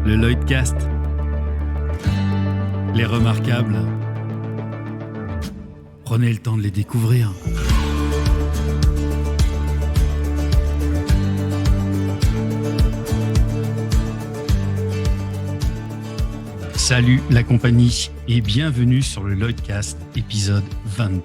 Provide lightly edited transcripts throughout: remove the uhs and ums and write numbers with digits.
Le Lloydcast. Les remarquables. Prenez le temps de les découvrir. Salut la compagnie et bienvenue sur le Lloydcast épisode 22.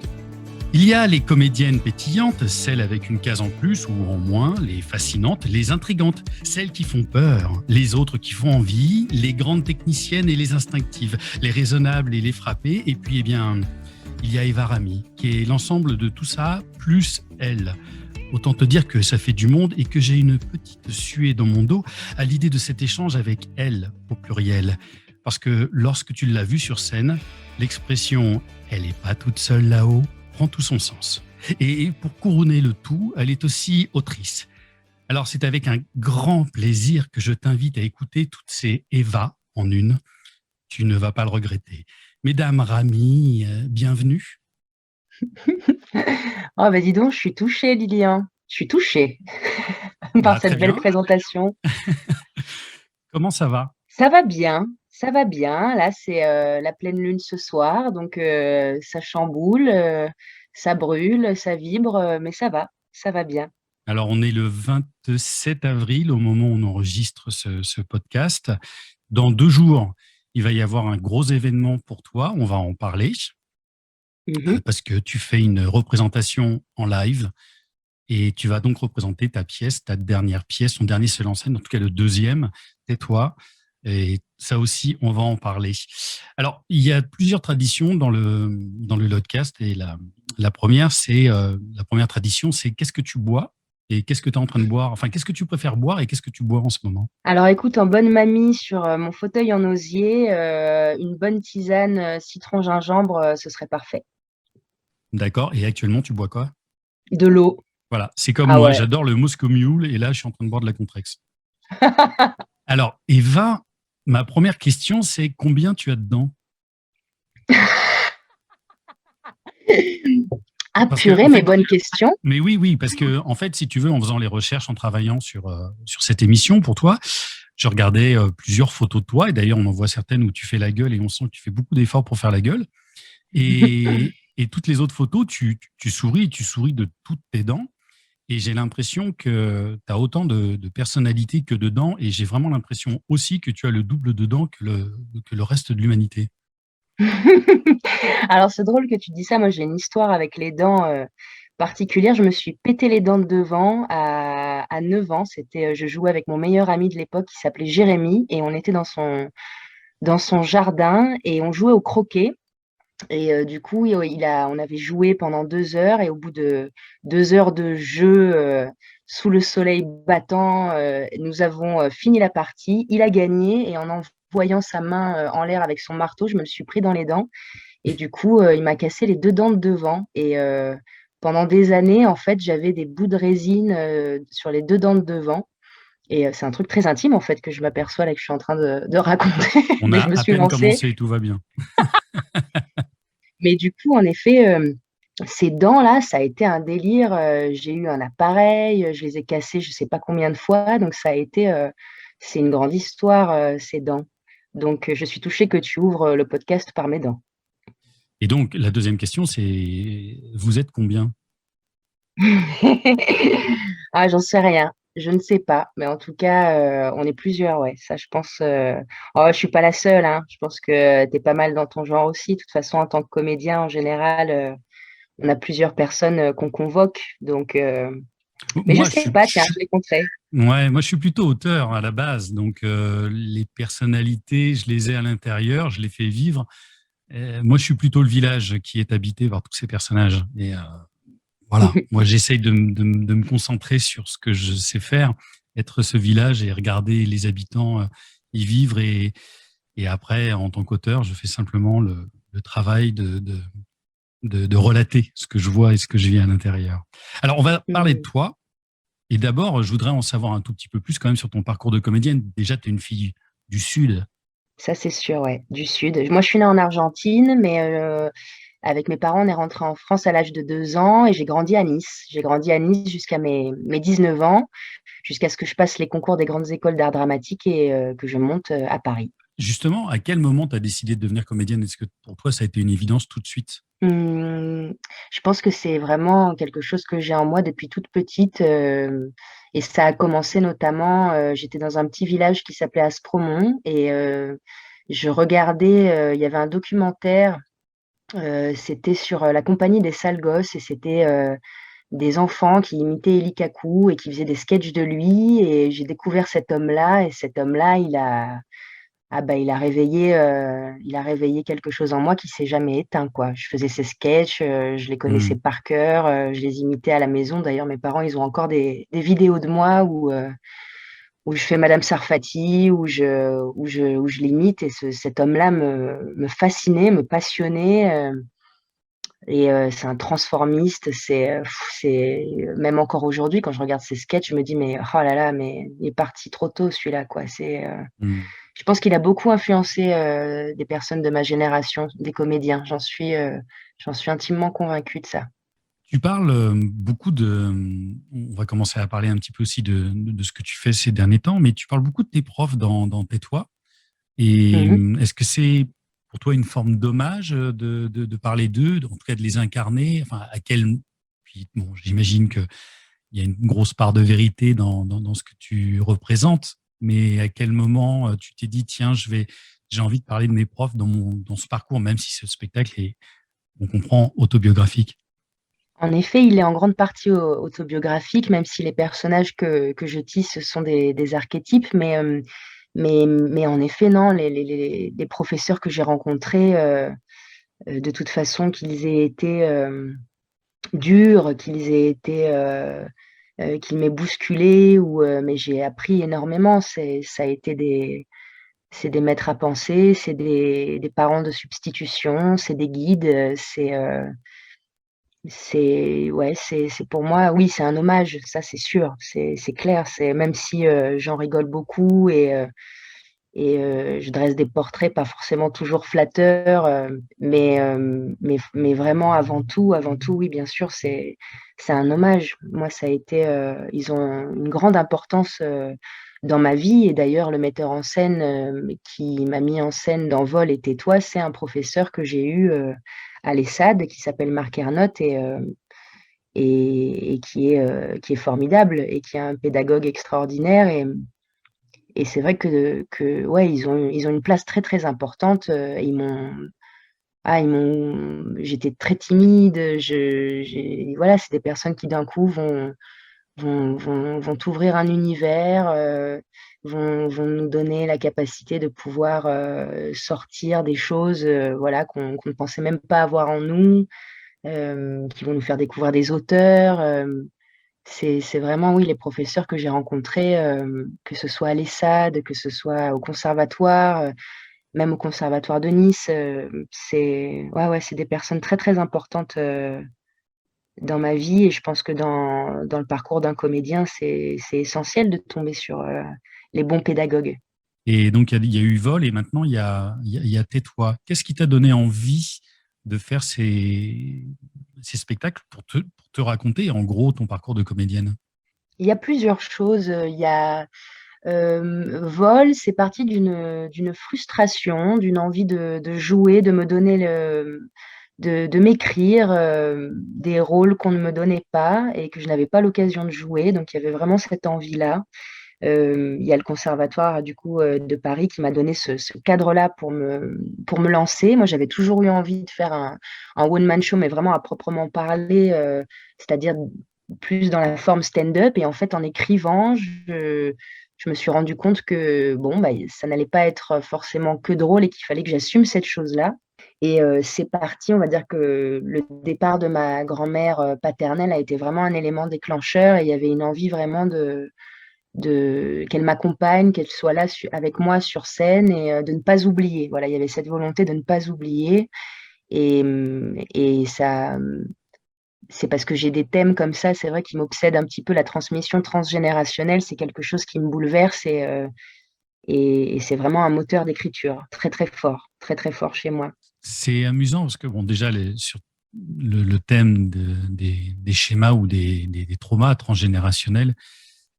Il y a les comédiennes pétillantes, celles avec une case en plus ou en moins, les fascinantes, les intrigantes, celles qui font peur, les autres qui font envie, les grandes techniciennes et les instinctives, les raisonnables et les frappées, et puis il y a Eva Rami, qui est l'ensemble de tout ça, plus elle. Autant te dire que ça fait du monde et que j'ai une petite suée dans mon dos à l'idée de cet échange avec elle, au pluriel. Parce que lorsque tu l'as vue sur scène, l'expression « elle n'est pas toute seule là-haut » prend tout son sens. Et pour couronner le tout, elle est aussi autrice. Alors c'est avec un grand plaisir que je t'invite à écouter toutes ces Eva en une. Tu ne vas pas le regretter. Mesdames Rami, bienvenue. Oh bah dis donc, je suis touchée, Lilian. Je suis touchée par cette belle présentation. Comment ça va? Ça va bien, ça va bien. Là, c'est la pleine lune ce soir, donc ça chamboule, ça brûle, ça vibre, mais ça va bien. Alors, on est le 27 avril au moment où on enregistre ce podcast. Dans 2 jours, il va y avoir un gros événement pour toi. On va en parler parce que tu fais une représentation en live et tu vas donc représenter ta pièce, ta dernière pièce, ton dernier seul en scène, en tout cas le deuxième, Tais-toi. Et ça aussi, on va en parler. Alors, il y a plusieurs traditions dans le Lloydcast et la première tradition, c'est qu'est-ce que tu bois et qu'est-ce que tu es en train de boire. Enfin, qu'est-ce que tu préfères boire et qu'est-ce que tu bois en ce moment? Alors écoute, en bonne mamie sur mon fauteuil en osier, une bonne tisane citron-gingembre, ce serait parfait. D'accord. Et actuellement, tu bois quoi? De l'eau. Voilà, c'est comme Ah moi, ouais. j'adore le Moscow Mule et là, je suis en train de boire de la Contrex. Alors, Eva, ma première question, c'est combien tu as dedans? Ah Parce que, purée, en mais fait, bonne question. mais oui, parce que en fait, si tu veux, en faisant les recherches, en travaillant sur cette émission pour toi, je regardais plusieurs photos de toi et d'ailleurs, on en voit certaines où tu fais la gueule et on sent que tu fais beaucoup d'efforts pour faire la gueule. Et toutes les autres photos, tu souris de toutes tes dents. Et j'ai l'impression que tu as autant de personnalité que de dents. Et j'ai vraiment l'impression aussi que tu as le double de dents que le reste de l'humanité. Alors, c'est drôle que tu dis ça. Moi, j'ai une histoire avec les dents particulière. Je me suis pété les dents de devant à 9 ans. Je jouais avec mon meilleur ami de l'époque qui s'appelait Jérémy et on était dans son jardin et on jouait au croquet. Et du coup, on avait joué pendant 2 heures et au bout de 2 heures de jeu sous le soleil battant, nous avons fini la partie. Il a gagné et en envoyant sa main en l'air avec son marteau, je me le suis pris dans les dents. Et du coup, il m'a cassé les 2 dents de devant. Et pendant des années, en fait, j'avais des bouts de résine sur les 2 dents de devant. Et c'est un truc très intime, en fait, que je m'aperçois là que je suis en train de raconter. On Mais a je me à suis peine lancée. commencé et tout va bien. Mais du coup, en effet, ces dents-là, ça a été un délire. J'ai eu un appareil, je les ai cassés je ne sais pas combien de fois. Donc, c'est une grande histoire, ces dents. Donc, je suis touchée que tu ouvres le podcast par mes dents. Et donc, la deuxième question, c'est vous êtes combien? Ah, j'en sais rien. Je ne sais pas. Mais en tout cas, on est plusieurs, ouais. Ça, je pense. Oh, je ne suis pas la seule, hein. Je pense que tu es pas mal dans ton genre aussi. De toute façon, en tant que comédien, en général, on a plusieurs personnes qu'on convoque. Donc, mais je Moi, ne sais pas, tiens, je les compterai. Ouais, moi je suis plutôt auteur à la base, donc les personnalités, je les ai à l'intérieur, je les fais vivre. Moi, je suis plutôt le village qui est habité par tous ces personnages. Et voilà, moi j'essaye de me concentrer sur ce que je sais faire, être ce village et regarder les habitants y vivre. Et après, en tant qu'auteur, je fais simplement le travail de relater ce que je vois et ce que je vis à l'intérieur. Alors, on va parler de toi. Et d'abord, je voudrais en savoir un tout petit peu plus quand même sur ton parcours de comédienne. Déjà, tu es une fille du Sud. Ça, c'est sûr, ouais, du Sud. Moi, je suis née en Argentine, mais avec mes parents, on est rentré en France à l'âge de 2 ans et j'ai grandi à Nice. J'ai grandi à Nice jusqu'à mes 19 ans, jusqu'à ce que je passe les concours des grandes écoles d'art dramatique et que je monte à Paris. Justement, à quel moment tu as décidé de devenir comédienne? Est-ce que pour toi, ça a été une évidence tout de suite? Je pense que c'est vraiment quelque chose que j'ai en moi depuis toute petite, et ça a commencé notamment, j'étais dans un petit village qui s'appelait Aspromont et je regardais, il y avait un documentaire, c'était sur, la compagnie des sales gosses et c'était, des enfants qui imitaient Eli Kaku et qui faisaient des sketchs de lui et j'ai découvert cet homme-là et cet homme-là, il a réveillé quelque chose en moi qui s'est jamais éteint, quoi. Je faisais ses sketchs, je les connaissais Hmm. par cœur, je les imitais à la maison. D'ailleurs, mes parents, ils ont encore des vidéos de moi où je fais Madame Sarfati, où je l'imite et cet homme-là me fascinait, me passionnait, et c'est un transformiste. C'est même encore aujourd'hui, quand je regarde ses sketchs, je me dis: «Mais oh là là, mais il est parti trop tôt celui-là, quoi». Hmm. Je pense qu'il a beaucoup influencé, des personnes de ma génération, des comédiens. J'en suis intimement convaincue de ça. Tu parles beaucoup on va commencer à parler un petit peu aussi de ce que tu fais ces derniers temps, mais tu parles beaucoup de tes profs dans Tais-toi. Et Mmh. est-ce que c'est pour toi une forme d'hommage de parler d'eux, en tout cas de les incarner? Enfin, puis, bon, j'imagine qu'il y a une grosse part de vérité dans ce que tu représentes, mais à quel moment tu t'es dit, tiens, j'ai envie de parler de mes profs dans ce parcours, même si ce spectacle est, on comprend, autobiographique? En effet, il est en grande partie autobiographique, même si les personnages que je tisse, ce sont des archétypes. Mais en effet, non, les professeurs que j'ai rencontrés, de toute façon, qu'ils aient été, durs, qu'ils m'aient bousculée mais j'ai appris énormément. Ça a été c'est des maîtres à penser, c'est des parents de substitution, c'est des guides, ouais, c'est pour moi, oui, c'est un hommage, ça c'est sûr, c'est clair. C'est même si, j'en rigole beaucoup et je dresse des portraits pas forcément toujours flatteurs, mais vraiment avant tout, oui, bien sûr, c'est un hommage. Moi, ça a été, ils ont une grande importance, dans ma vie et d'ailleurs le metteur en scène, qui m'a mis en scène dans Vol et Tais-toi, c'est un professeur que j'ai eu, à l'ESSAD qui s'appelle Marc Ernotte et qui est formidable et qui est un pédagogue extraordinaire et c'est vrai que ouais, ils ont une place très, très importante, j'étais très timide, voilà, c'est des personnes qui d'un coup vont t'ouvrir un univers, vont nous donner la capacité de pouvoir, sortir des choses, voilà, qu'on ne pensait même pas avoir en nous, qui vont nous faire découvrir des auteurs, c'est vraiment, oui, les professeurs que j'ai rencontrés, que ce soit à l'ESSAD, que ce soit au conservatoire, même au conservatoire de Nice, c'est ouais, ouais, c'est des personnes très, très importantes, dans ma vie et je pense que dans le parcours d'un comédien, c'est essentiel de tomber sur, les bons pédagogues. Et donc, il y a eu Vol et maintenant, il y a Tais-toi. Qu'est-ce qui t'a donné envie de faire ces spectacles pour te raconter, en gros, ton parcours de comédienne? Il y a plusieurs choses, il y a, Vol, c'est parti d'une frustration, d'une envie de jouer, de me donner de m'écrire, des rôles qu'on ne me donnait pas et que je n'avais pas l'occasion de jouer, donc il y avait vraiment cette envie-là. Il y a le conservatoire du coup, de Paris qui m'a donné ce cadre-là pour me lancer. Moi, j'avais toujours eu envie de faire un one man show, mais vraiment à proprement parler, c'est-à-dire plus dans la forme stand-up et en fait, en écrivant, je me suis rendu compte que bon, bah, ça n'allait pas être forcément que drôle et qu'il fallait que j'assume cette chose-là et c'est parti. On va dire que le départ de ma grand-mère, paternelle a été vraiment un élément déclencheur et il y avait une envie vraiment de qu'elle m'accompagne, qu'elle soit là avec moi sur scène et de ne pas oublier. Voilà, il y avait cette volonté de ne pas oublier et ça, c'est parce que j'ai des thèmes comme ça, c'est vrai, qui m'obsèdent un petit peu. La transmission transgénérationnelle, c'est quelque chose qui me bouleverse et c'est vraiment un moteur d'écriture très, très fort chez moi. C'est amusant parce que, bon, déjà, sur le thème des schémas ou des traumas transgénérationnels,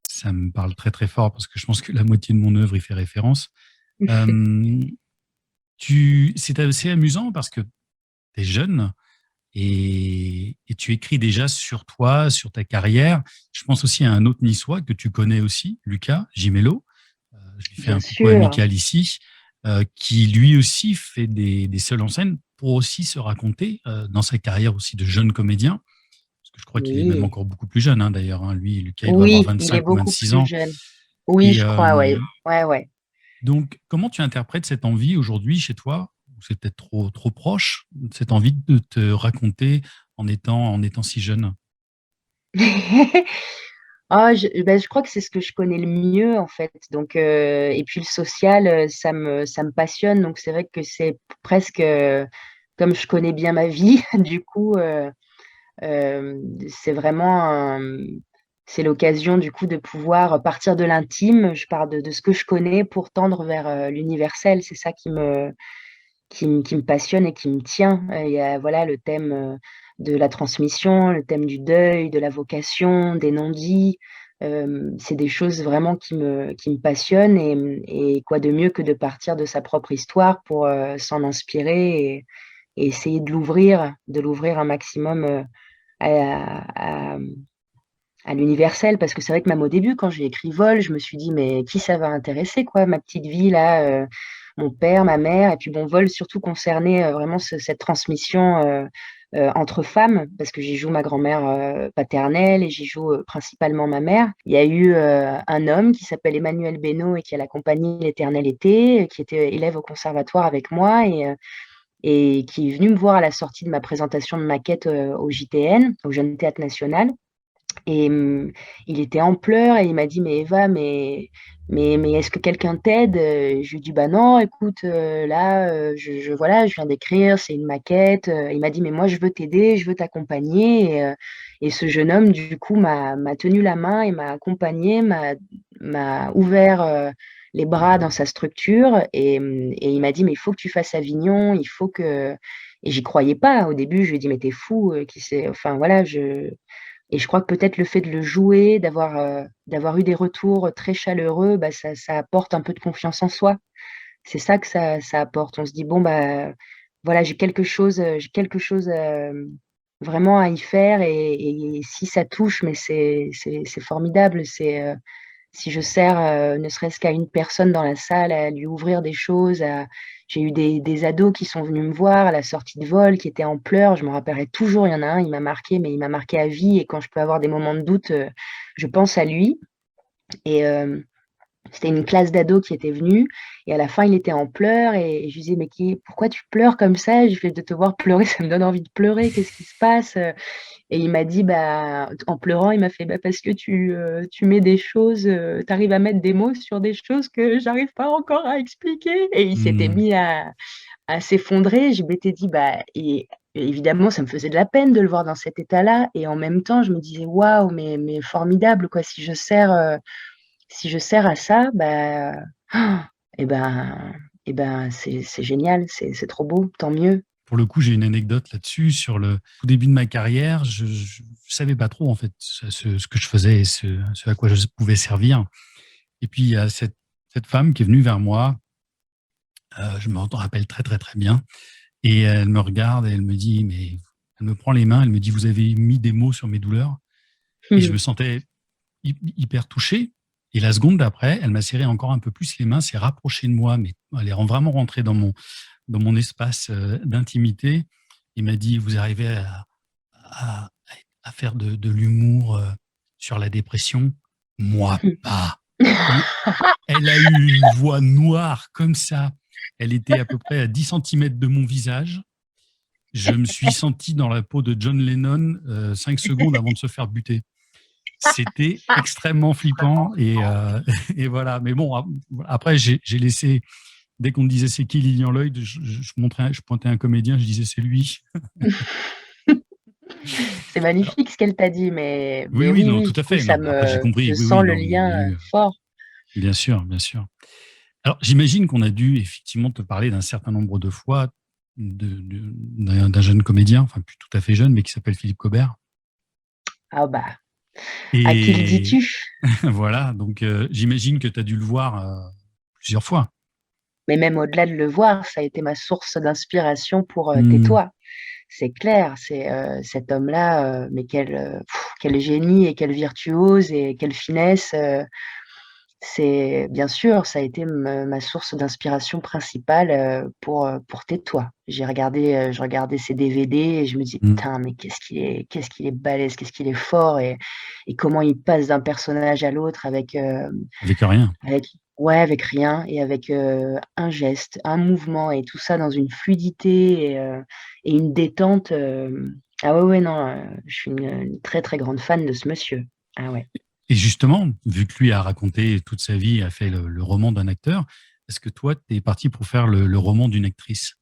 ça me parle très, très fort parce que je pense que la moitié de mon œuvre y fait référence. Euh, c'est assez amusant parce que tu es jeune et tu écris déjà sur toi, sur ta carrière. Je pense aussi à un autre Niçois que tu connais aussi, Lucas Gimello. Je lui fais Bien un coucou sûr, amical ici, qui lui aussi fait des seuls en scène pour aussi se raconter dans sa carrière aussi de jeune comédien. Parce que je crois qu'il est même oui. encore beaucoup plus jeune, hein, d'ailleurs. Hein. Lui, Lucas, il doit avoir Oui, il est 25 ou beaucoup 26 plus ans. jeune. Oui, Et je crois, ouais. Ouais, ouais. donc, comment tu interprètes cette envie aujourd'hui chez toi? C'est peut-être trop proche, cette envie de te raconter en étant si jeune. Je crois que c'est ce que je connais le mieux, en fait. Donc, et puis le social, ça me passionne. Donc, c'est vrai que c'est presque comme je connais bien ma vie, du coup, euh, c'est vraiment c'est l'occasion, du coup, de pouvoir partir de l'intime. Je pars de ce que je connais pour tendre vers l'universel. C'est ça qui me passionne et qui me tient. Il y a voilà, le thème de la transmission, le thème du deuil, de la vocation, des non-dits. C'est des choses vraiment qui me passionnent et quoi de mieux que de partir de sa propre histoire pour s'en inspirer et essayer de l'ouvrir un maximum à, à- à l'universel. Parce que c'est vrai que même au début, quand j'ai écrit Vol, je me suis dit, mais qui ça va intéresser, quoi, ma petite vie là, mon père, ma mère, et puis bon, Vol surtout concernait vraiment cette transmission entre femmes, parce que j'y joue ma grand-mère paternelle et j'y joue principalement ma mère. Il y a eu un homme qui s'appelle Emmanuel Beno et qui a la compagnie L'Éternel Été, qui était élève au conservatoire avec moi et qui est venu me voir à la sortie de ma présentation de maquette au JTN, au Jeune Théâtre National. Et il était en pleurs et il m'a dit, mais Eva, mais est-ce que quelqu'un t'aide? Je lui ai dit, bah non, écoute, là, voilà, je viens d'écrire, c'est une maquette. Il m'a dit, mais moi, je veux t'aider, je veux t'accompagner. Et ce jeune homme, du coup, m'a tenu la main et m'a accompagné, m'a ouvert les bras dans sa structure. Et il m'a dit, mais il faut que tu fasses Avignon, il faut que... Et j'y croyais pas. Au début, je lui ai dit, mais t'es fou, qui c'est... Enfin, voilà, et je crois que peut-être le fait de le jouer, d'avoir eu des retours très chaleureux, bah, ça apporte un peu de confiance en soi. C'est ça que ça apporte. On se dit, bon, bah, voilà, j'ai quelque chose vraiment à y faire et si ça touche, mais c'est formidable. Si je sers ne serait-ce qu'à une personne dans la salle, à lui ouvrir des choses, j'ai eu des ados qui sont venus me voir à la sortie de Vol, qui étaient en pleurs. Je me rappellerai toujours, il y en a un, il m'a marqué, mais il m'a marqué à vie. Et quand je peux avoir des moments de doute, je pense à lui. Et c'était une classe d'ados qui était venue. Et à la fin, il était en pleurs. Et je lui disais, mais pourquoi tu pleures comme ça? Je fais de te voir pleurer, ça me donne envie de pleurer. Qu'est-ce qui se passe? Et il m'a dit, bah, en pleurant, il m'a fait, bah, parce que tu mets des choses, tu arrives à mettre des mots sur des choses que j'arrive pas encore à expliquer. Et il s'était Hmm. mis à s'effondrer. Je m'étais dit, bah, et évidemment, ça me faisait de la peine de le voir dans cet état-là. Et en même temps, je me disais, waouh, mais formidable, quoi. Si je sers à ça, bah, et ben, c'est génial, c'est trop beau, tant mieux. Pour le coup, j'ai une anecdote là-dessus. Sur le tout début de ma carrière, je ne savais pas trop en fait ce que je faisais et ce à quoi je pouvais servir. Et puis il y a cette femme qui est venue vers moi. Je me rappelle très très très bien. Et elle me regarde et elle me dit, mais elle me prend les mains, elle me dit, vous avez mis des mots sur mes douleurs. Et je me sentais hyper touché. Et la seconde d'après, elle m'a serré encore un peu plus les mains, s'est rapprochée de moi, mais elle est vraiment rentrée dans mon espace d'intimité. Il m'a dit, vous arrivez à, à faire de l'humour sur la dépression? Moi, pas. Et elle a eu une voix noire comme ça. Elle était à peu près à 10 centimètres de mon visage. Je me suis senti dans la peau de John Lennon 5 secondes avant de se faire buter. C'était extrêmement flippant et voilà. Mais bon, après, j'ai laissé, dès qu'on me disait c'est qui Lilian Lloyd, je pointais un comédien, je disais c'est lui. C'est Alors, magnifique ce qu'elle t'a dit, mais, oui, mais oui, oui, non, oui, tout du à coup, fait. Non, mais après, j'ai compris. je Oui, oui, sens le non, mais il y a lien eu, fort. bien sûr, bien sûr. Alors, j'imagine qu'on a dû effectivement te parler d'un certain nombre de fois d'un jeune comédien, enfin plus tout à fait jeune, mais qui s'appelle Philippe Cobert. Ah bah, à qui le Et dis-tu? voilà, donc j'imagine que tu as dû le voir plusieurs fois. Mais même au-delà de le voir, ça a été ma source d'inspiration pour Hmm. Tais-toi. C'est clair, c'est cet homme-là, mais quel génie et quel virtuose et quelle finesse. C'est bien sûr, ça a été ma source d'inspiration principale pour Tais-toi. Je regardais ses DVD et je me dis, Hmm. putain, mais qu'est-ce qu'il est balèze, qu'est-ce qu'il est fort et comment il passe d'un personnage à l'autre Avec rien. avec, ouais, avec rien et avec un geste, un mouvement et tout ça dans une fluidité et une détente. Ah ouais, ouais, non, je suis une très, très grande fan de ce monsieur. Ah ouais. Et justement, vu que lui a raconté toute sa vie, a fait le roman d'un acteur, est-ce que toi, tu es parti pour faire le roman d'une actrice?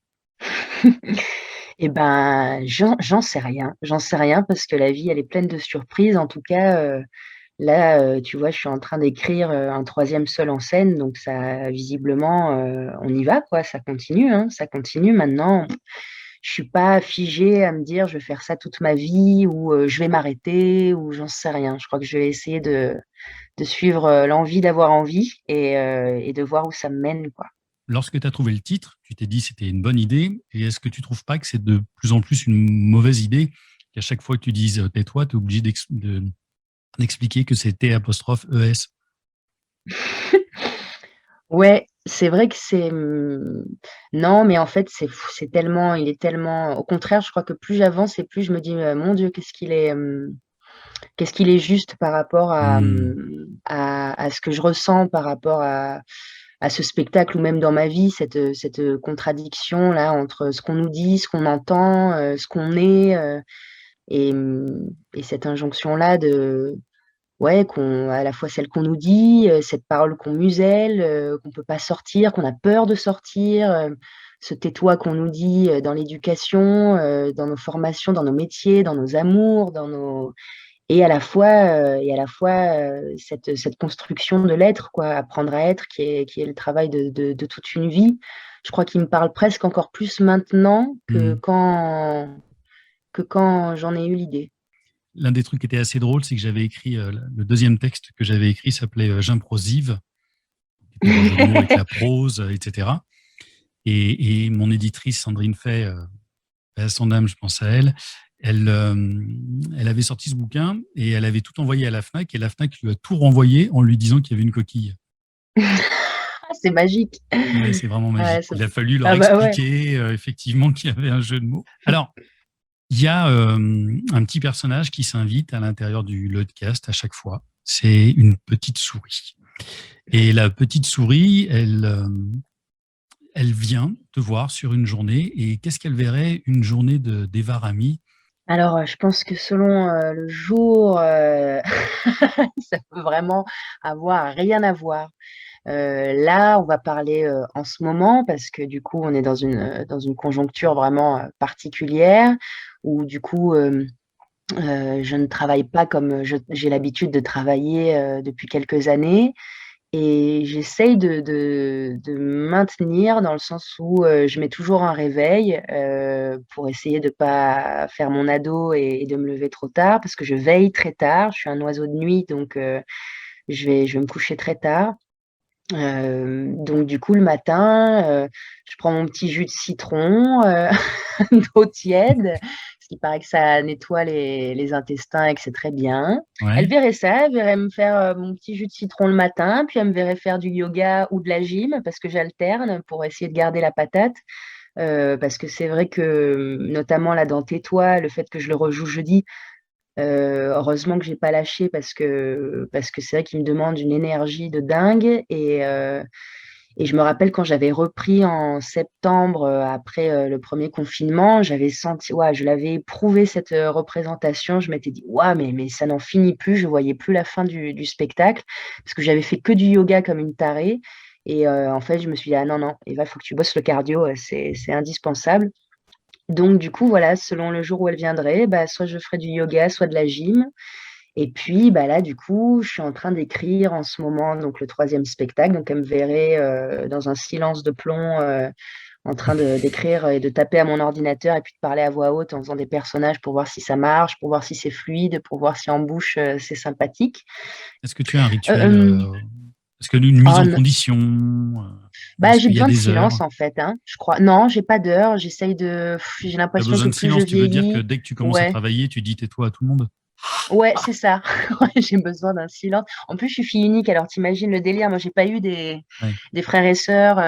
Eh ben, j'en sais rien. J'en sais rien parce que la vie, elle est pleine de surprises. En tout cas, là, tu vois, je suis en train d'écrire un troisième seul en scène, donc ça, visiblement, on y va, quoi. Ça continue, hein, ça continue. Maintenant, je suis pas figée à me dire, je vais faire ça toute ma vie ou je vais m'arrêter ou j'en sais rien. Je crois que je vais essayer de suivre l'envie d'avoir envie et de voir où ça me mène, quoi. Lorsque tu as trouvé le titre, tu t'es dit c'était une bonne idée. Et est-ce que tu trouves pas que c'est de plus en plus une mauvaise idée qu'à chaque fois que tu dises tais-toi, tu es obligé d'expliquer que c'est T apostrophe ES? Ouais, c'est vrai que non, mais en fait, c'est tellement il est tellement au contraire, je crois que plus j'avance et plus je me dis: «Mon Dieu, qu'est-ce qu'il est juste par rapport Hmm. à ce que je ressens par rapport à ce spectacle ou même dans ma vie», cette contradiction-là entre ce qu'on nous dit, ce qu'on entend, ce qu'on est, et cette injonction-là de ouais, qu'on à la fois celle qu'on nous dit, cette parole qu'on muselle, qu'on peut pas sortir, qu'on a peur de sortir, ce tais-toi qu'on nous dit, dans l'éducation, dans nos formations, dans nos métiers, dans nos amours, dans nos et à la fois, cette construction de l'être quoi, apprendre à être qui est le travail de toute une vie. Je crois qu'il me parle presque encore plus maintenant Hmm. que quand j'en ai eu l'idée. L'un des trucs qui était assez drôle, c'est que j'avais écrit, le deuxième texte que j'avais écrit s'appelait J'improsive, qui était un jeu de mots avec la prose, etc. Et mon éditrice, Sandrine Fay, à son âme, je pense à elle, elle avait sorti ce bouquin et elle avait tout envoyé à la FNAC et la FNAC lui a tout renvoyé en lui disant qu'il y avait une coquille. C'est magique. Ouais, c'est vraiment Ouais, magique. ça Il a fallu leur ah bah, ouais. expliquer effectivement qu'il y avait un jeu de mots. Alors, il y a un petit personnage qui s'invite à l'intérieur du Lodcast à chaque fois. C'est une petite souris. Et la petite souris, elle vient te voir sur une journée. Et qu'est-ce qu'elle verrait une journée d'Eva Rami? Alors, je pense que selon, le jour, ça peut vraiment avoir rien à voir. Là, on va parler, en ce moment parce que du coup, on est dans une conjoncture vraiment, particulière où du coup, je ne travaille pas comme j'ai l'habitude de travailler, depuis quelques années. Et j'essaye de me maintenir dans le sens où, je mets toujours un réveil, pour essayer de pas faire mon ado et de me lever trop tard parce que je veille très tard. Je suis un oiseau de nuit donc je vais me coucher très tard. Donc du coup le matin, je prends mon petit jus de citron, d'eau tiède, parce qu'il paraît que ça nettoie les intestins et que c'est très bien. Elle Ouais. verrait ça, elle verrait me faire, mon petit jus de citron le matin, puis elle me verrait faire du yoga ou de la gym parce que j'alterne pour essayer de garder la patate. Parce que c'est vrai que, notamment là dans Tais-toi, le fait que je le rejoue jeudi, heureusement que j'ai pas lâché parce que c'est vrai qu'il me demande une énergie de dingue et je me rappelle quand j'avais repris en septembre, après, le premier confinement, j'avais senti ouais, je l'avais éprouvé cette, représentation. Je m'étais dit: «Waouh, mais ça n'en finit plus». Je voyais plus la fin du spectacle parce que j'avais fait que du yoga comme une tarée et en fait, je me suis dit: «Ah non, non, Eva, faut que tu bosses le cardio, c'est indispensable». Donc du coup, voilà, selon le jour où elle viendrait, bah, soit je ferai du yoga, soit de la gym et puis, bah, là, du coup, je suis en train d'écrire en ce moment donc le troisième spectacle, donc elle me verrait, dans un silence de plomb, en train d'écrire et de taper à mon ordinateur et puis de parler à voix haute en faisant des personnages pour voir si ça marche, pour voir si c'est fluide, pour voir si en bouche c'est sympathique. Est-ce que tu as un Euh, rituel euh, est-ce que une mise oh, en non. condition Bah, est-ce j'ai qu'il y a besoin de des heures? silence en fait, hein, je crois. Non, j'ai pas d'heure. J'ai Tu as l'impression besoin que de plus je silence, tu veux dire que vieillis, dès que tu commences à ouais, travailler, tu dis tais-toi à tout le monde? ouais, c'est ça. Ouais, j'ai besoin d'un silence. En plus, je suis fille unique, alors t'imagines le délire. Moi, j'ai pas eu Ouais. des frères et sœurs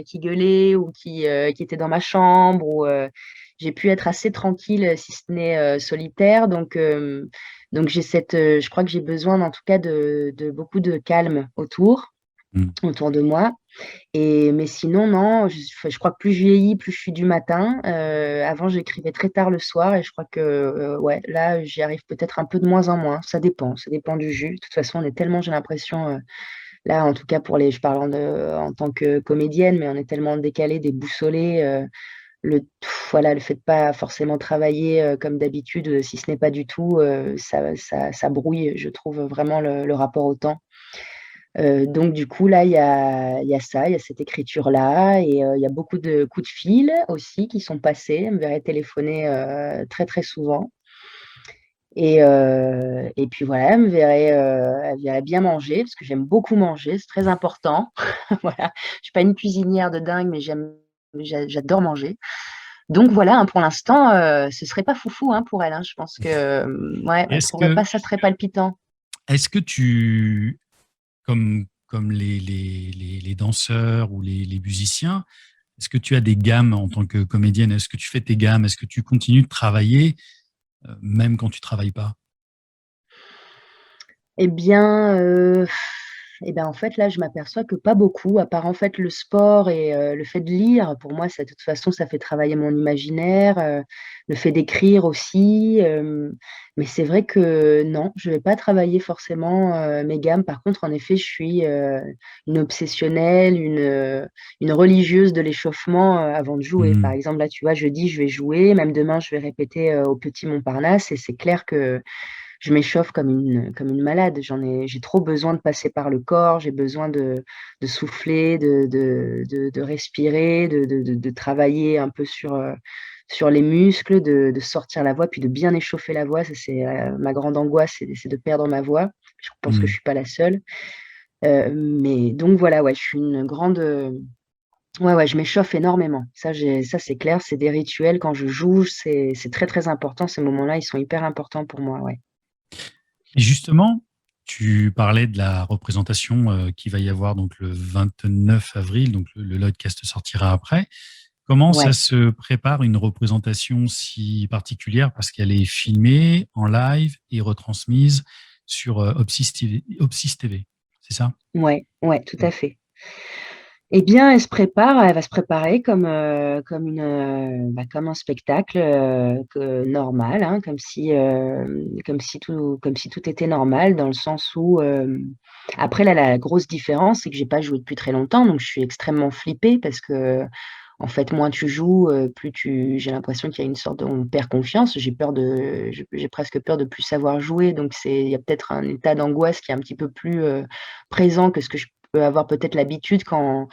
qui gueulaient ou qui étaient dans ma chambre. J'ai pu être assez tranquille, si ce n'est solitaire. Donc je crois que j'ai besoin, en tout cas, de beaucoup de calme Mm. autour de moi. Mais sinon, non, enfin, je crois que plus je vieillis, plus je suis du matin. Avant, j'écrivais très tard le soir et je crois que ouais, là, j'y arrive peut-être un peu de moins en moins. Ça dépend du jus. De toute façon, on est tellement, j'ai l'impression, là, en tout cas je parle en tant que comédienne, mais on est tellement décalé, déboussolé. Voilà, le fait de pas forcément travailler comme d'habitude, si ce n'est pas du tout, ça brouille, je trouve vraiment le rapport au temps. Donc du coup, là, il y a ça, il y a cette écriture-là, et il y a beaucoup de coups de fil aussi qui sont passés. Elle me verrait téléphoner très très souvent. Et puis voilà, elle me verrait bien manger, parce que j'aime beaucoup manger, c'est très important. Voilà, je suis pas une cuisinière de dingue, mais j'adore manger. Donc voilà, hein, pour l'instant, ce serait pas foufou hein, pour elle. Hein. Je pense que ouais, on Est-ce trouverait que, pas ça très palpitant. est-ce que tu, comme les danseurs ou les musiciens, est-ce que tu as des gammes en tant que comédienne? Est-ce que tu fais tes gammes? Est-ce que tu continues de travailler même quand tu travailles pas? Eh bien, en fait, là, je m'aperçois que pas beaucoup, à part, en fait, le sport et le fait de lire. Pour moi, ça de toute façon, ça fait travailler mon imaginaire, le fait d'écrire aussi, mais c'est vrai que non, je vais pas travailler forcément, mes gammes. Par contre, en effet, je suis, une obsessionnelle, une religieuse de l'échauffement, avant de jouer. Par Mm. exemple, là, tu vois, jeudi, je vais jouer, même demain, je vais répéter, au Petit Montparnasse et c'est clair que je m'échauffe comme une malade. J'ai trop besoin de passer par le corps, j'ai besoin de souffler, de respirer, de travailler un peu sur les muscles, de sortir la voix, puis de bien échauffer la voix. Ça, c'est ma grande angoisse, c'est de perdre ma voix. Je pense que je Mm. suis pas la seule. Mais donc voilà, ouais, je suis une grande. Ouais, ouais, je m'échauffe énormément. Ça c'est clair, c'est des rituels. Quand je joue, c'est très très important. Ces moments-là, ils sont hyper importants pour moi, ouais. Et justement, tu parlais de la représentation qui va y avoir donc le 29 avril, donc le Lloydcast sortira après. Comment ça Ouais. se prépare une représentation si particulière parce qu'elle est filmée en live et retransmise sur Opsis TV, c'est ça? Ouais, ouais, tout à fait. Eh bien, elle va se préparer comme un spectacle normal, hein, comme si tout était normal, dans le sens où après là, la grosse différence, c'est que j'ai pas joué depuis très longtemps, donc je suis extrêmement flippée parce que en fait, moins tu joues, j'ai l'impression qu'il y a une sorte on perd confiance. J'ai presque peur de plus savoir jouer, donc il y a peut-être un état d'angoisse qui est un petit peu plus présent que ce que je peux avoir peut-être l'habitude quand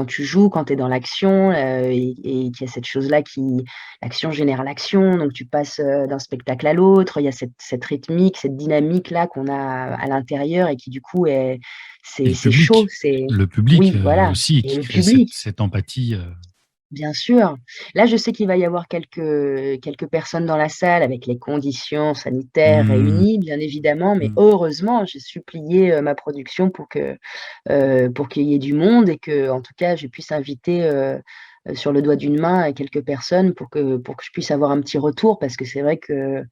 tu joues, quand tu es dans l'action, et qu'il y a cette chose-là l'action génère l'action, donc tu passes d'un spectacle à l'autre, il y a cette rythmique, cette dynamique-là qu'on a à l'intérieur et qui du coup Et c'est chaud, le public oui, voilà, aussi, et qui le fait public. cette empathie. Bien sûr. Là, je sais qu'il va y avoir quelques personnes dans la salle avec les conditions sanitaires Hmm, réunies, bien évidemment, mais hmm. heureusement, j'ai supplié ma production pour qu'il y ait du monde et que, en tout cas, je puisse inviter sur le doigt d'une main quelques personnes pour que je puisse avoir un petit retour, parce que c'est vrai que,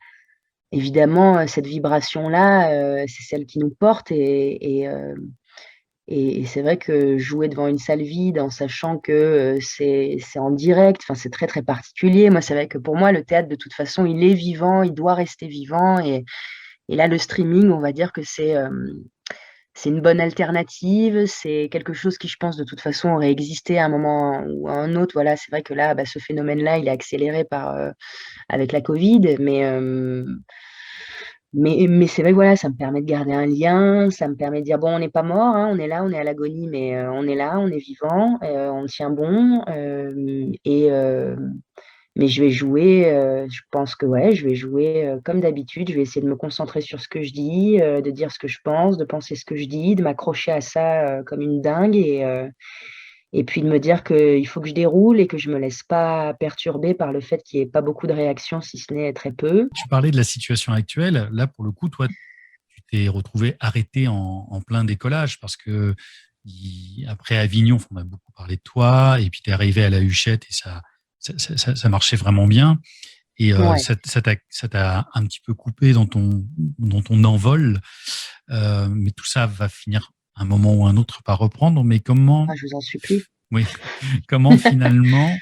évidemment, cette vibration-là, c'est celle qui nous porte et c'est vrai que jouer devant une salle vide en sachant que c'est en direct, enfin, c'est très très particulier. Moi, c'est vrai que pour moi, le théâtre, de toute façon, il est vivant, il doit rester vivant. Et là, le streaming, on va dire que c'est une bonne alternative. C'est quelque chose qui, je pense, de toute façon, aurait existé à un moment ou à un autre. Voilà, c'est vrai que là, bah, ce phénomène-là, il est accéléré avec la Covid. Mais c'est vrai que voilà, ça me permet de garder un lien, ça me permet de dire, bon, on n'est pas mort, hein, on est là, on est à l'agonie, mais on est là, on est vivant, on tient bon. Mais je vais jouer, je pense que ouais, je vais jouer comme d'habitude. Je vais essayer de me concentrer sur ce que je dis, de dire ce que je pense, de penser ce que je dis, de m'accrocher à ça comme une dingue et puis de me dire qu'il faut que je déroule et que je me laisse pas perturber par le fait qu'il n'y ait pas beaucoup de réactions, si ce n'est très peu. Tu parlais de la situation actuelle. Là, pour le coup, toi, tu t'es retrouvé arrêté en plein décollage parce que après Avignon, on a beaucoup parlé de toi et puis tu es arrivé à la Huchette et ça marchait vraiment bien. Et Ouais, ça t'a un petit peu coupé dans ton envol. Mais tout ça va finir un moment ou un autre par reprendre. Mais comment, ah, je vous en supplie. oui, comment finalement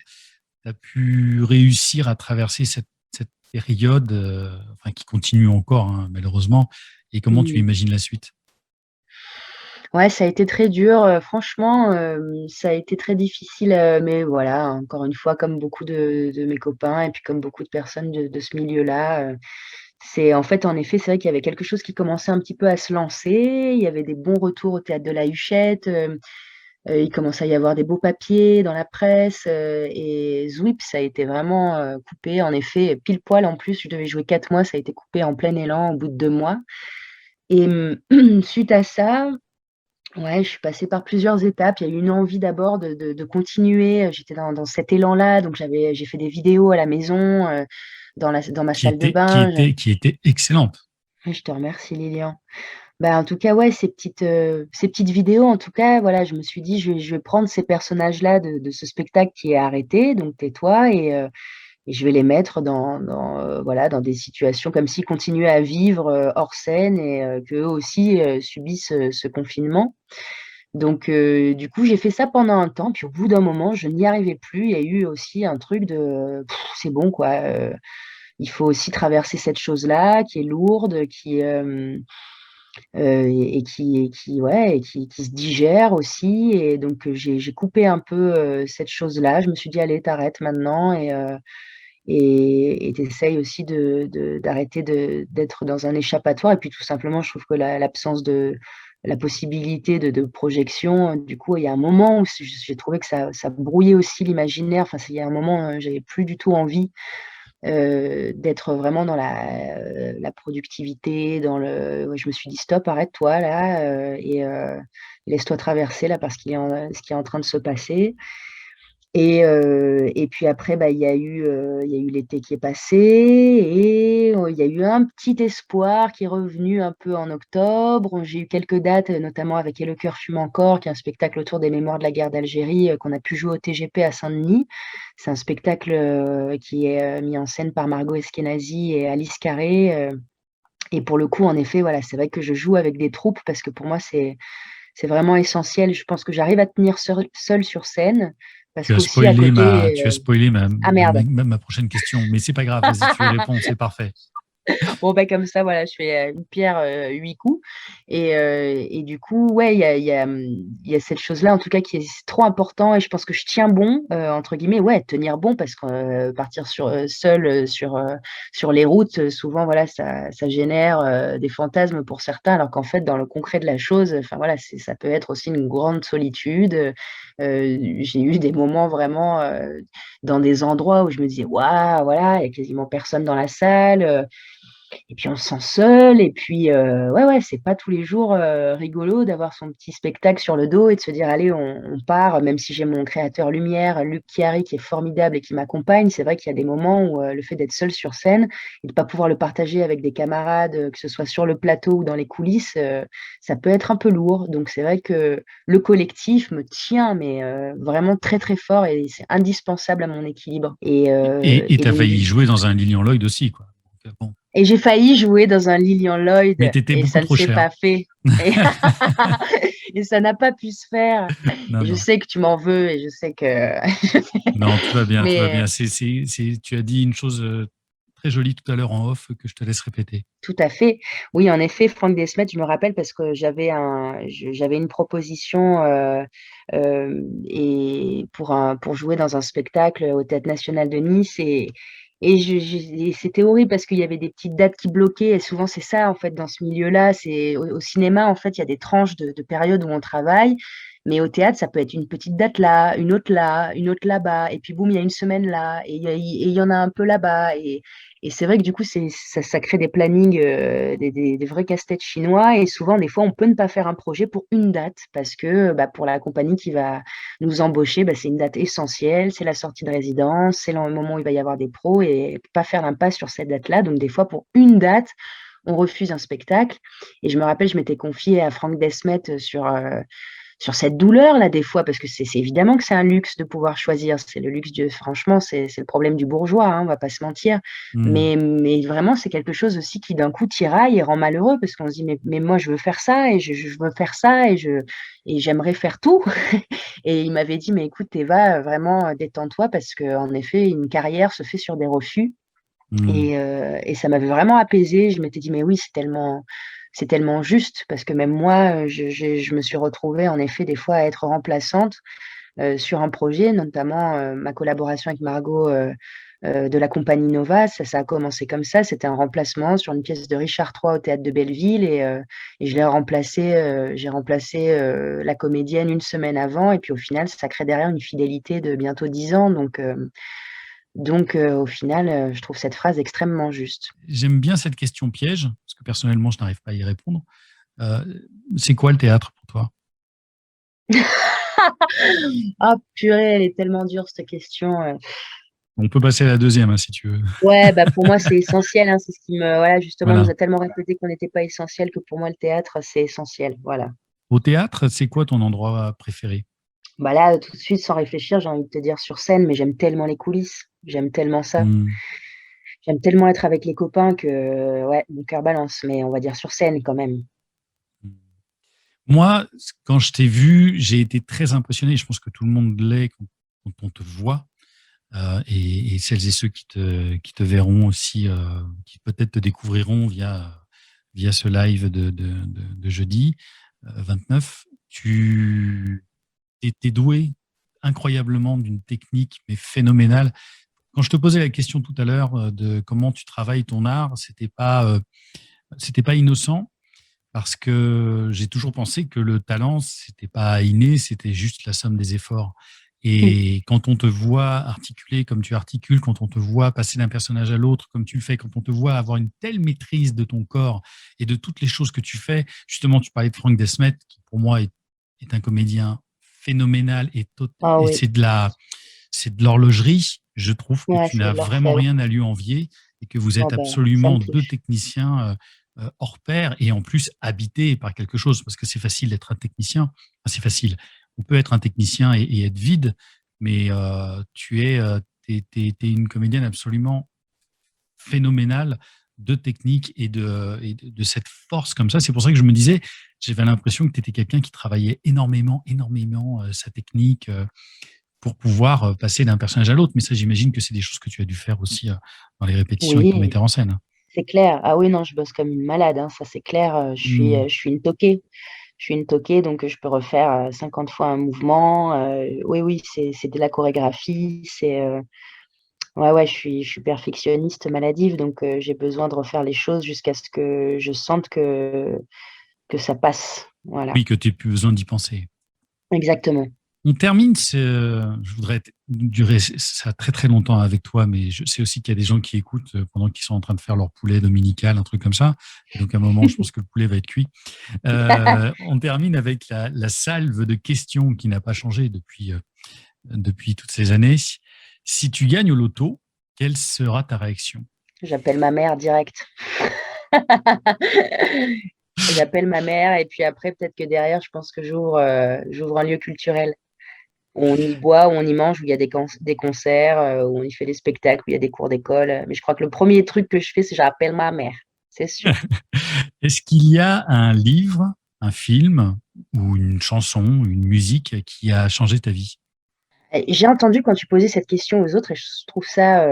tu as pu réussir à traverser cette période, enfin, qui continue encore, hein, malheureusement, et comment tu Mm. imagines la suite? Ouais, ça a été très dur. Franchement, ça a été très difficile. Mais voilà, encore une fois, comme beaucoup de mes copains et puis comme beaucoup de personnes de ce milieu-là, c'est en fait, en effet, c'est vrai qu'il y avait quelque chose qui commençait un petit peu à se lancer. Il y avait des bons retours au théâtre de la Huchette. Il commençait à y avoir des beaux papiers dans la presse. Et Zwip, ça a été vraiment coupé. En effet, pile poil en plus, je devais jouer 4 mois. Ça a été coupé en plein élan au bout de 2 mois. Et suite à ça, ouais, je suis passée par plusieurs étapes. Il y a eu une envie d'abord de continuer. J'étais dans cet élan-là, donc j'ai fait des vidéos à la maison, dans ma qui salle de était, qui bain. était, qui était excellente. Je te remercie, Lilian. Bah, en tout cas, ouais, ces petites vidéos, en tout cas, voilà, je me suis dit, je vais prendre ces personnages-là de ce spectacle qui est arrêté, donc tais-toi, et je vais les mettre voilà, dans des situations comme s'ils continuaient à vivre hors scène et qu'eux aussi subissent ce confinement. Donc, du coup, j'ai fait ça pendant un temps, puis au bout d'un moment, je n'y arrivais plus. Il y a eu aussi un truc de c'est bon, quoi. Il faut aussi traverser cette chose-là qui est lourde, ouais, qui se digère aussi. Et donc, j'ai coupé un peu cette chose-là. Je me suis dit, allez, t'arrêtes maintenant et t'essayes aussi d'arrêter d'être dans un échappatoire. Et puis, tout simplement, je trouve que l'absence de la possibilité de projection, du coup, il y a un moment où j'ai trouvé que ça brouillait aussi l'imaginaire. Enfin, il y a un moment, j'avais plus du tout envie d'être vraiment dans la productivité, ouais, je me suis dit stop, arrête-toi là et laisse-toi traverser là parce ce qui est en train de se passer. Et puis après, bah, il y a eu l'été qui est passé et il y a eu un petit espoir qui est revenu un peu en octobre. J'ai eu quelques dates, notamment avec Et le cœur fume encore, qui est un spectacle autour des mémoires de la guerre d'Algérie qu'on a pu jouer au TGP à Saint-Denis. C'est un spectacle qui est mis en scène par Margot Eskenazi et Alice Carré. Et pour le coup, en effet, voilà, c'est vrai que je joue avec des troupes parce que pour moi, c'est vraiment essentiel. Je pense que j'arrive à tenir seule sur scène parce Tu as qu'aussi à spoilé côté. tu as spoilé Ah merde. ma prochaine question, mais c'est pas grave, vas-y, tu y réponds, c'est parfait. Bon, bah, comme ça, voilà, je fais une pierre, 8 coups. Et du coup, ouais, il y a cette chose-là, en tout cas, qui est trop important. Et je pense que je tiens bon, entre guillemets, ouais, tenir bon, parce que partir seul sur les routes, souvent, voilà, ça génère des fantasmes pour certains, alors qu'en fait, dans le concret de la chose, enfin, voilà, ça peut être aussi une grande solitude. J'ai eu des moments vraiment dans des endroits où je me disais, waouh, voilà, il y a quasiment personne dans la salle. Et puis on se sent seul, et puis ouais, ouais, c'est pas tous les jours rigolo d'avoir son petit spectacle sur le dos et de se dire allez, on part, même si j'ai mon créateur lumière, Luc Chiari, qui est formidable et qui m'accompagne. C'est vrai qu'il y a des moments où le fait d'être seul sur scène et de pas pouvoir le partager avec des camarades, que ce soit sur le plateau ou dans les coulisses, ça peut être un peu lourd. Donc c'est vrai que le collectif me tient, mais vraiment très très fort et c'est indispensable à mon équilibre. Et Et tu as donc failli jouer dans un Lilian Lloyd aussi, quoi. Donc, bon. et j'ai failli jouer dans un Lilian Mais Lloyd tu étais et beaucoup ça ne trop s'est cher. pas fait. Et, et ça n'a pas pu se faire. Non, Et je non. sais que tu m'en veux et je sais que. Non, tout va bien, tout va Mais bien. Tu as dit une chose très jolie tout à l'heure en off que je te laisse répéter. tout à fait. Oui, en effet, Franck Desmet, je me rappelle parce que j'avais une proposition et pour jouer dans un spectacle au Théâtre National de Nice. Et c'était horrible parce qu'il y avait des petites dates qui bloquaient. Et souvent, c'est ça, en fait, dans ce milieu-là. C'est au cinéma, en fait, il y a des tranches de périodes où on travaille. Mais au théâtre, ça peut être une petite date là, une autre là-bas. Et puis, boum, il y a une semaine là. Et il y en a un peu là-bas. Et c'est vrai que du coup, ça crée des plannings, des vrais casse-têtes chinois. Et souvent, des fois, on peut ne pas faire un projet pour une date parce que bah, pour la compagnie qui va nous embaucher, bah, c'est une date essentielle, c'est la sortie de résidence, c'est le moment où il va y avoir des pros et pas faire l'impasse sur cette date-là. Donc, des fois, pour une date, on refuse un spectacle. Et je me rappelle, je m'étais confiée à Franck Desmet sur cette douleur-là, des fois, parce que c'est évidemment que c'est un luxe de pouvoir choisir. C'est le luxe, franchement, c'est le problème du bourgeois, hein, on va pas se mentir. Hmm. Mais vraiment, c'est quelque chose aussi qui, d'un coup, tiraille et rend malheureux, parce qu'on se dit, mais moi, je veux faire ça, et je veux faire ça, et j'aimerais faire tout. Et il m'avait dit, mais écoute, Eva, vraiment, détends-toi, parce qu'en effet, une carrière se fait sur des refus. Hmm. Et ça m'avait vraiment apaisée. Je m'étais dit, mais oui, c'est tellement juste, parce que même moi, je me suis retrouvée, en effet, des fois, à être remplaçante sur un projet, notamment ma collaboration avec Margot de la compagnie Nova. Ça a commencé comme ça. C'était un remplacement sur une pièce de Richard III au théâtre de Belleville. Et j'ai remplacé la comédienne une semaine avant. Et puis au final, ça crée derrière une fidélité de bientôt 10 ans. Donc, au final, je trouve cette phrase extrêmement juste. J'aime bien cette question piège, parce que personnellement, je n'arrive pas à y répondre. Euh, c'est quoi le théâtre pour toi? Ah, purée, elle est tellement dure, cette question. On peut passer à la deuxième, hein, si tu veux. Ouais, bah pour moi, c'est essentiel, hein, c'est ce qui me. Voilà, justement, on nous Voilà. a tellement répété qu'on n'était pas essentiel que pour moi, le théâtre, c'est essentiel. Voilà. Au théâtre, c'est quoi ton endroit préféré? Bah là, tout de suite, sans réfléchir, j'ai envie de te dire sur scène, mais j'aime tellement les coulisses. J'aime tellement ça. Hmm. J'aime tellement être avec les copains que, ouais, mon cœur balance, mais on va dire sur scène quand même. Moi, quand je t'ai vu, j'ai été très impressionné. Je pense que tout le monde l'est quand on te voit. Et celles et ceux qui te verront aussi, qui peut-être te découvriront via ce live de jeudi 29. Tu étais doué incroyablement d'une technique, mais phénoménale. Quand je te posais la question tout à l'heure de comment tu travailles ton art, c'était pas innocent parce que j'ai toujours pensé que le talent, c'était pas inné, c'était juste la somme des efforts. Mm. Et quand on te voit articuler comme tu articules, quand on te voit passer d'un personnage à l'autre comme tu le fais, quand on te voit avoir une telle maîtrise de ton corps et de toutes les choses que tu fais, justement, tu parlais de Franck Desmet, qui pour moi est un comédien phénoménal Ah et oui, c'est de l'horlogerie. Je trouve que ouais, tu c'est n'as de vraiment l'orfèvre. rien à lui envier et que vous Oh êtes ben, ça me absolument deux touche. techniciens hors pair et en plus habité par quelque chose parce que c'est facile d'être un technicien. Enfin, c'est facile. On peut être un technicien et être vide, mais t'es une comédienne absolument phénoménale de technique et de cette force comme ça. C'est pour ça que je me disais, j'avais l'impression que tu étais quelqu'un qui travaillait énormément, énormément sa technique pour pouvoir passer d'un personnage à l'autre. Mais ça, j'imagine que c'est des choses que tu as dû faire aussi dans les répétitions avec ton Oui, metteur en scène. c'est clair. Ah oui, non, je bosse comme une malade, hein, ça c'est clair. Hmm. Je suis une toquée. Je suis une toquée, donc je peux refaire 50 fois un mouvement. Oui, oui, c'est de la chorégraphie. Ouais, ouais, je suis perfectionniste maladive, donc j'ai besoin de refaire les choses jusqu'à ce que je sente que ça passe. Voilà, Oui, que tu n'aies plus besoin d'y penser. exactement. On termine, je voudrais durer ça très très longtemps avec toi, mais je sais aussi qu'il y a des gens qui écoutent pendant qu'ils sont en train de faire leur poulet dominical, un truc comme ça. Et donc à un moment, je pense que le poulet va être cuit. On termine avec la salve de questions qui n'a pas changé depuis toutes ces années. Si tu gagnes au loto, quelle sera ta réaction? J'appelle ma mère direct. J'appelle ma mère et puis après, peut-être que derrière, je pense que j'ouvre un lieu culturel. Où on y boit, où on y mange, où il y a des concerts, où on y fait des spectacles, où il y a des cours d'école. Mais je crois que le premier truc que je fais, c'est j'appelle ma mère. C'est sûr. Est-ce qu'il y a un livre, un film ou une chanson, une musique qui a changé ta vie? J'ai entendu quand tu posais cette question aux autres et je trouve ça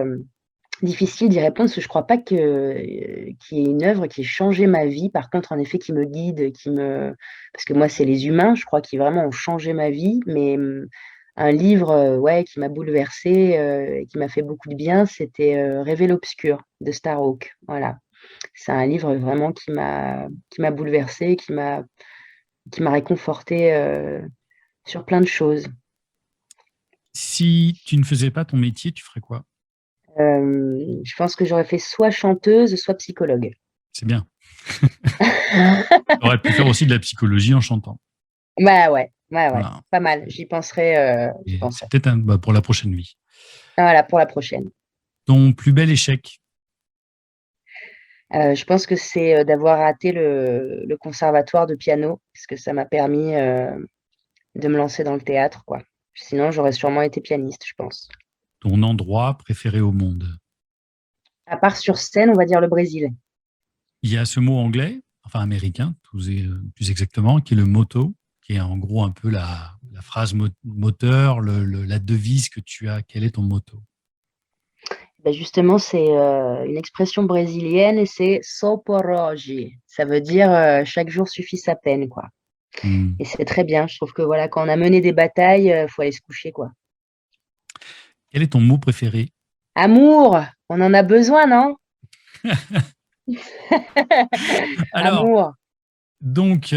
difficile d'y répondre parce que je crois pas qu'il y ait une œuvre qui ait changé ma vie. Par contre, en effet, qui me guide, parce que moi, c'est les humains, je crois, qui vraiment ont changé ma vie. Mais Un livre, ouais, qui m'a bouleversée, et qui m'a fait beaucoup de bien, c'était, Rêver l'obscur de Starhawk. Voilà. C'est un livre vraiment qui m'a bouleversée, qui m'a réconfortée, sur plein de choses. Si tu ne faisais pas ton métier, tu ferais quoi? Je pense que j'aurais fait soit chanteuse, soit psychologue. C'est bien. Tu aurais pu faire aussi de la psychologie en chantant. Bah, ouais, ouais, ouais, Voilà. pas mal. J'y penserai, j'y Et penserai. c'est peut-être pour la prochaine vie. Voilà, pour la prochaine. Ton plus bel échec? Je pense que c'est, d'avoir raté le conservatoire de piano, parce que ça m'a permis, de me lancer dans le théâtre, quoi. Sinon, j'aurais sûrement été pianiste, je pense. Ton endroit préféré au monde? À part sur scène, on va dire le Brésil. Il y a ce mot anglais, enfin américain, plus exactement, qui est le motto, qui est en gros un peu la phrase moteur, la devise que tu as. Quel est ton motto? Bah, justement, c'est, une expression brésilienne et c'est "só por hoje". Ça veut dire, chaque jour suffit sa peine, quoi. Hmm. Et c'est très bien. Je trouve que voilà, quand on a mené des batailles, faut aller se coucher, quoi. Quel est ton mot préféré? Amour, on en a besoin, non? Alors, Amour. donc,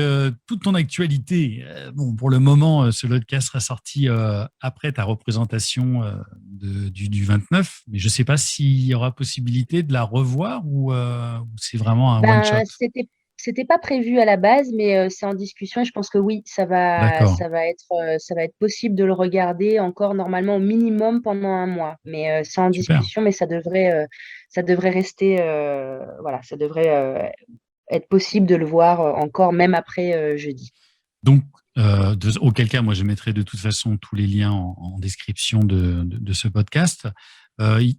toute ton actualité, bon, pour le moment, ce podcast sera sorti après ta représentation du 29, mais je ne sais pas s'il y aura possibilité de la revoir ou c'est vraiment un one-shot. Ben, c'était pas prévu à la base, mais c'est en discussion et je pense que oui, D'accord, ça va être possible de le regarder encore normalement au minimum pendant un mois. Mais c'est en super. discussion, mais ça devrait rester, voilà, ça devrait être possible de le voir encore même après jeudi. Donc, auquel cas, moi, je mettrai de toute façon tous les liens en description de ce podcast.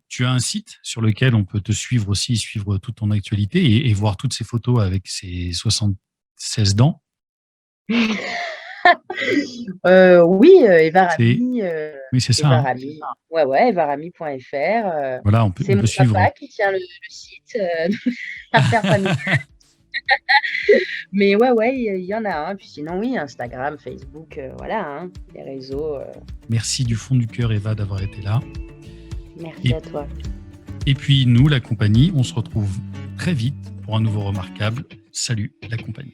Tu as un site sur lequel on peut te suivre aussi, suivre toute ton actualité et voir toutes ces photos avec ces 76 dents. Oui, Eva C'est, Rami, oui, c'est ça. Eva Hein. Rami, ouais, ouais, evarami.fr. Voilà, C'est on mon peut suivre. papa qui tient le site, affaires familiales. Mais ouais, ouais, il y en a un. Puis sinon, oui, Instagram, Facebook, voilà, hein, les réseaux. Merci du fond du cœur, Eva, d'avoir été là. Merci Et, à toi. et puis, nous, la compagnie, on se retrouve très vite pour un nouveau remarquable. Salut, la compagnie.